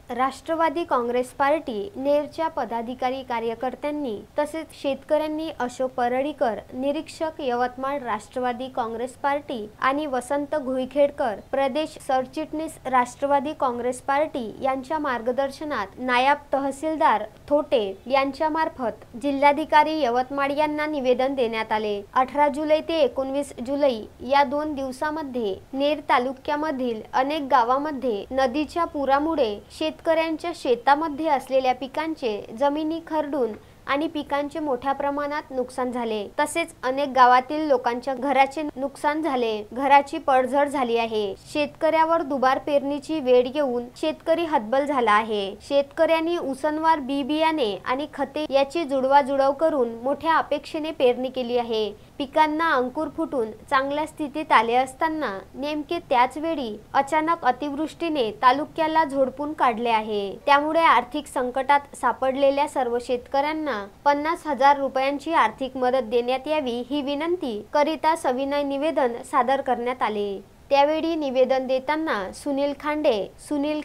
Rashtrawadi Congress party नेरच्या पदाधिकारी कार्यकर्त्यांनी तसेच शेतकऱ्यांनी अशोक परळीकर निरीक्षक यवतमाळ राष्ट्रवादी काँग्रेस पार्टी आणि वसंत घुईखेडकर प्रदेश सरचिटणीस राष्ट्रवादी काँग्रेस पार्टी यांच्या मार्गदर्शनात नायब तहसीलदार थोटे यांच्या मार्फत जिल्हाधिकारी यवतमाळ यांना निवेदन देण्यात आले। 18 जुलै ते 19 जुलै या 2 दिवसांमध्ये नेर तालुक्यामधील अनेक गावांमध्ये नदीच्या पुरामुळे शेतकऱ्यांच्या शेतामध्ये असलेल्या पिकांचे जमिनी खरडून आणि पिकांचे मोठ्या प्रमाणात नुकसान झाले। तसेच अनेक गावातील लोकांच्या घराचे नुकसान झाले, घराची पडझड झाली आहे। शेतकऱ्यावर दुबार पेरणीची वेळ येऊन शेतकरी हतबल झाला आहे। शेतकऱ्यांनी उसनवार बी बियाणे आणि खते याची जुळवाजुळव करून मोठ्या अपेक्षेने पेरणी केली आहे। पिकांना अंकुर फुटून चांगल्या स्थितीत आले असताना नेमके त्याच वेळी अचानक अतिवृष्टीने तालुक्याला झोडपून काढले आहे। त्यामुळे आर्थिक संकटात सापडलेल्या सर्व शेतकऱ्यांना 50,000 रुपयांची आर्थिक मदत देण्यात यावी ही विनंती करिता सविनय निवेदन सादर करण्यात आले। त्यावेळी निवेदन देताना सुनील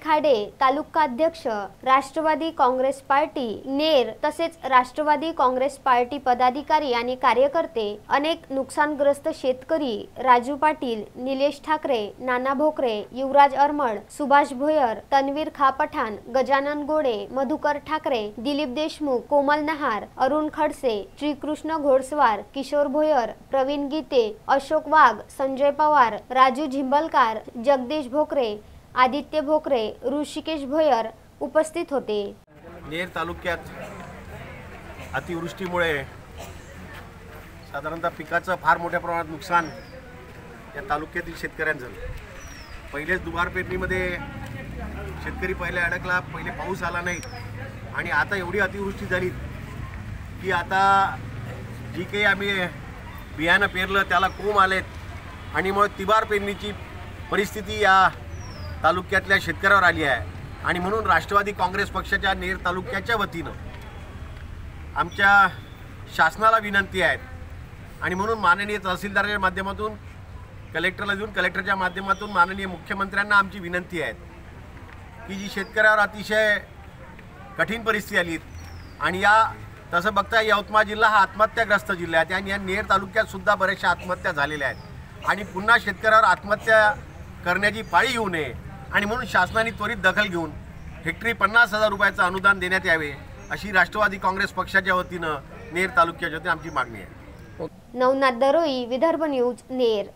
खाडे तालुका अध्यक्ष राष्ट्रवादी काँग्रेस पार्टी नेर तसेच राष्ट्रवादी काँग्रेस पार्टी पदाधिकारी आणि कार्यकर्ते, अनेक नुकसानग्रस्त शेतकरी राजू पाटील, निलेश ठाकरे, नाना भोकरे, युवराज अरमळ, सुभाष भोयर, तन्वीर खा पठाण, गजानन गोडे, मधुकर ठाकरे, दिलीप देशमुख, कोमल नहार, अरुण खडसे, श्रीकृष्ण घोडसवार, किशोर भोयर, प्रवीण गीते, अशोक वाघ, संजय पवार, राजू झिंबलकार, जगदीश भोकरे, आदित्य भोकरे, ऋषिकेश भोयर उपस्थित होते। नेर तालुक्यात अतिवृष्टीमुळे साधारणतः पिकाचं फार मोठ्या प्रमाणात नुकसान या तालुक्यातील शेतकऱ्यांचं झालं। पहिलेच दुबार पेरणीमध्ये शेतकरी पहिले अडकला, पहिले पाऊस आला नाही आणि आता एवढी अतिवृष्टी झाली की आता जी काही आम्ही बियाणं पेरलं त्याला कोंब आलेत आणि मग तिबार पेरणीची परिस्थिती या तालुक्यातल्या शेतकऱ्यावर आली आहे। आणि म्हणून राष्ट्रवादी काँग्रेस पक्षाच्या नेर तालुक्याच्या वतीनं आमच्या शासनाला विनंती आहे आणि म्हणून माननीय तहसीलदाराच्या माध्यमातून कलेक्टरला देऊन कलेक्टरच्या माध्यमातून माननीय मुख्यमंत्र्यांना आमची विनंती आहे की जी शेतकऱ्यावर अतिशय कठीण परिस्थिती आली आणि या तसं बघता यवतमाळ जिल्हा हा आत्महत्याग्रस्त जिल्हा आहे आणि या नेर तालुक्यात सुद्धा बऱ्याचशा आत्महत्या झालेल्या आहेत आणि पुन्हा शेतकऱ्यावर आत्महत्या करण्याची पाळी येऊ नये आणि म्हणून शासनाने त्वरित दखल घेऊन हेक्टरी 50,000 रुपयाचं अनुदान देण्यात यावे अशी राष्ट्रवादी काँग्रेस पक्षाच्या वतीनं नेर तालुक्याच्या वतीनं आमची मागणी आहे। नवनाथ दरोई, विदर्भ न्यूज, नेर।